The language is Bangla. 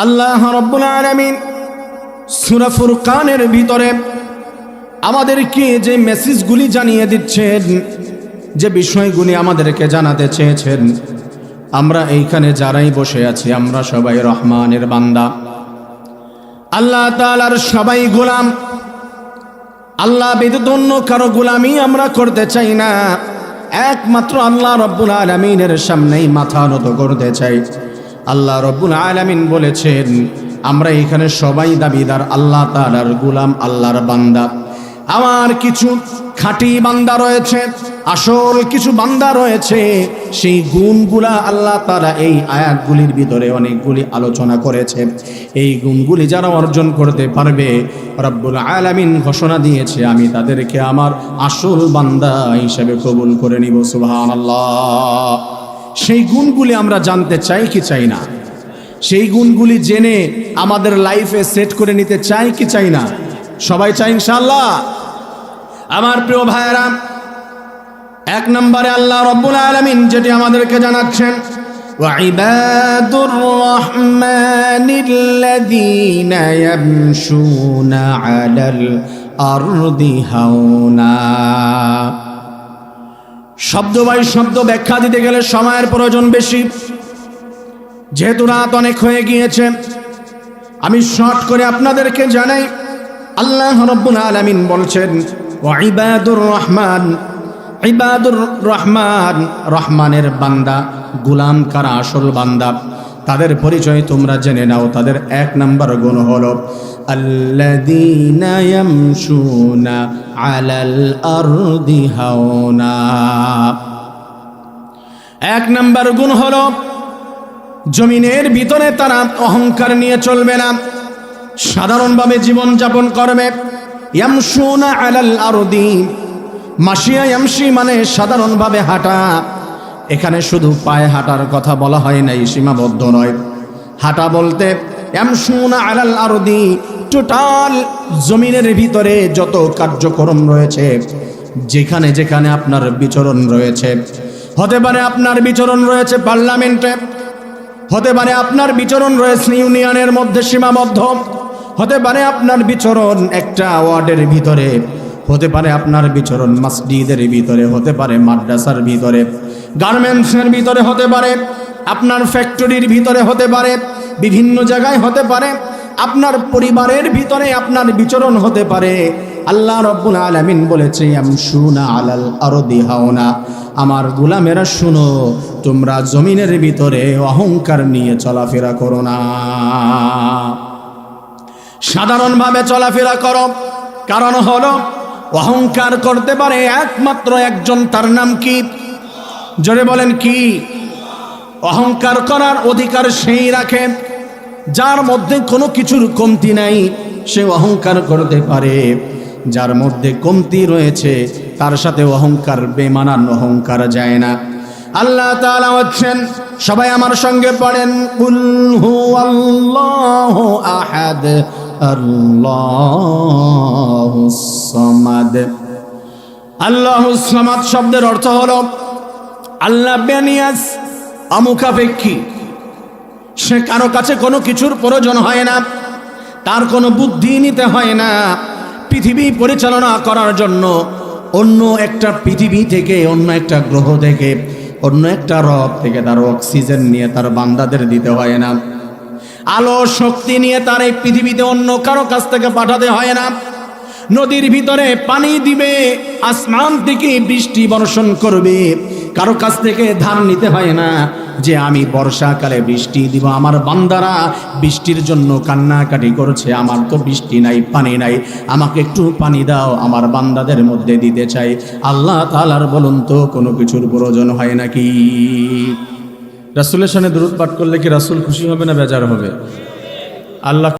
আল্লাহ রাব্বুল আলামিন সূরা ফুরকানের ভিতরে আমাদেরকে যে মেসেজগুলি জানিয়ে দিচ্ছেন, যে বিষয়গুলি আমাদেরকে জানাতে চেয়েছেন, আমরা এইখানে যারাই বসে আছি আমরা সবাই রহমানের বান্দা, আল্লাহ তাআলার সবাই গোলাম। আল্লাহ ব্যতীত অন্য কারো গোলামি আমরা করতে চাই না, একমাত্র আল্লাহ রাব্বুল আলামিনের সামনেই মাথা নত করতে চাই। আল্লাহ রাব্বুল আলামিন বলেছেন আমরা এখানে সবাই দাবিদার আল্লাহ তাআলার গোলাম, আল্লাহর বান্দা। আমার কিছু খাঁটি বান্দা রয়েছে, আসল কিছু বান্দা রয়েছে, সেই গুণগুলা আল্লাহ তাআলা এই আয়াতগুলির ভিতরে অনেকগুলি আলোচনা করেছে। এই গুণগুলি যারা অর্জন করতে পারবে রব্বুল আলামিন ঘোষণা দিয়েছে আমি তাদেরকে আমার আসল বান্দা হিসেবে কবুল করে নিব। সুবহানাল্লাহ। সেই গুণগুলি আমরা জানতে চাই কি চাই না? সেই গুণগুলি জেনে আমাদের লাইফে সেট করে নিতে চাই কি চাই না? সবাই চাই ইনশাআল্লাহ। আমার প্রিয় ভাইয়েরা, এক নম্বরে আল্লাহ রাব্বুল আলামিন যেটি আমাদেরকে জানাচ্ছেন, ওয়াইবাদুর রহমানিল্লাযীনা ইয়ামশুনা আলাল আরদি হাওনা। শব্দ বাই শব্দ ব্যাখ্যা দিতে গেলে সময়ের প্রয়োজন বেশি, যেহেতু রাত অনেক হয়ে গিয়েছে আমি শর্ট করে আপনাদেরকে জানাই। আল্লাহ রাব্বুল আলামিন বলছেন ওয়াইবাদুর রহমান, ইবাদুর রহমান, রহমানের বান্দা, গোলাম কারা আসল বান্দা তাদের পরিচয় তোমরা জেনে নাও। তাদের এক নম্বর গুণ হলো আল্লাযীনা ইয়ামশুনা আলাল আরদি হাওনা। এক নম্বর গুণ হলো জমিনের ভিতরে তারা অহংকার নিয়ে চলবে না, সাধারণভাবে জীবন যাপন করবে। ইয়ামশুনা আলাল আরদি, মাশিয়া ইয়ামশি মানে সাধারণভাবে হাঁটা। এখানে শুধু পায়ে হাঁটার কথা বলা হয় নাই, সীমাবদ্ধ নয়। হাঁটা বলতে ইয়ামশুনা আলাল আরদি টোটাল জমিনের ভিতরে যত কার্যক্রম রয়েছে, যেখানে যেখানে আপনার বিচরণ রয়েছে, হতে পারে আপনার বিচরণ রয়েছে পার্লামেন্টে, হতে পারে আপনার বিচরণ রয়েছে ইউনিয়নের মধ্যে সীমাবদ্ধ, হতে পারে আপনার বিচরণ একটা ওয়ার্ডের ভিতরে, হতে পারে আপনার বিচরণ মসজিদের ভিতরে, হতে পারে মাদ্রাসার ভিতরে, গার্মেন্টসের ভিতরে, হতে পারে আপনার ফ্যাক্টরির ভিতরে, হতে পারে বিভিন্ন জায়গায়, হতে পারে আপনার পরিবারের ভিতরে আপনার বিচরণ হতে পারে। আল্লাহ রাব্বুল আলামিন বলেছে ইয়ামশুনা আলাল আরদি হাওনা, আমার গোলামেরা শুনো, তোমরা জমিনের ভিতরে অহংকার নিয়ে চলাফেরা করো না, সাধারণভাবে চলাফেরা করো। কারণ হলো অহংকার করতে পারে একমাত্র একজন, তার নাম কি? জোরে বলেন কি? অহংকার করার অধিকার সেই রাখে যার মধ্যে কোনো কিছুর কমতি নাই, সে অহংকার করতে পারে। যার মধ্যে কমতি রয়েছে তার সাথে অহংকার, বেমানান অহংকার যায় না। আল্লাহ তাআলা হচ্ছেন, সবাই আমার সঙ্গে পড়েন, কুল হুয়াল্লাহু আহাদ আল্লাহুস সামাদ। আল্লাহুস সামাদ শব্দের অর্থ হলো আল্লাহ বেনিয়াস, অমুখাপেক্ষী। সে কারো কাছে কোনো কিছুর প্রয়োজন হয় না, তার কোনো বুদ্ধি নিতে হয় না। পৃথিবী পরিচালনা করার জন্য অন্য একটা পৃথিবী থেকে, অন্য একটা গ্রহ থেকে, অন্য একটা রব থেকে তার অক্সিজেন নিয়ে তার বান্দাদের দিতে হয় না। আলো শক্তি নিয়ে তার এই পৃথিবীতে অন্য কারো কাছ থেকে পাঠাতে হয় না। নদীর ভিতরে পানি দিবে, আসমান থেকে বৃষ্টি বর্ষণ করবে, কারো কাছ থেকে ধার নিতে হয় না যে আমি বর্ষাকালে বৃষ্টি দিব। আমার বান্দারা বৃষ্টির জন্য কান্নাকাটি করছে, আমার তো বৃষ্টি নাই, পানি নাই, আমাকে একটু পানি দাও, আমার বান্দাদের মধ্যে দিতে চাই। আল্লাহ তাআলার বলুন তো কোনো কিছুর প্রয়োজন হয় নাকি? রাসূলের সামনে দরুদ পাঠ করলে কি রাসূল খুশি হবে না বেজার হবে? আল্লাহ